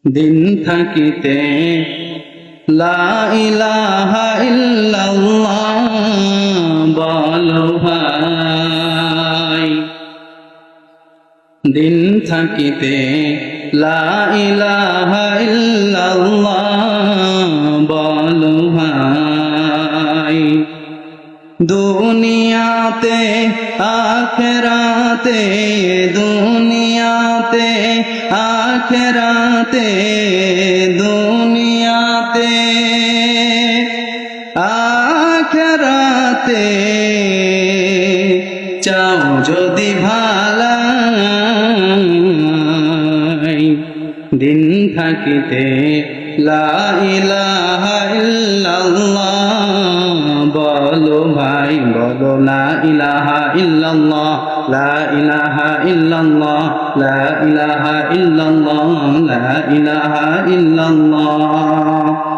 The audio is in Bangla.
দিন থাকিতে লা ইলাহা ইল্লাল্লাহ বলো ভাই। দিন থাকিতে লা ইলাহা ইল্লাল্লাহ বলো ভাই। দুনিয়াতে আখেরাতে, দুনিয়াতে আখেরাতে, দুনিয়াতে আখেরাতে চাও যদি ভালাই। দিন থাকিতে লা ইলাহা ইল্লাল্লাহ বলো ভাই, বলো লা ইলাহা ইল্লাল্লাহ, লা ইলাহা ইল্লাল্লাহ, লা ইলাহা ইল্লাল্লাহ, লা ইলাহা ইল্লাল্লাহ।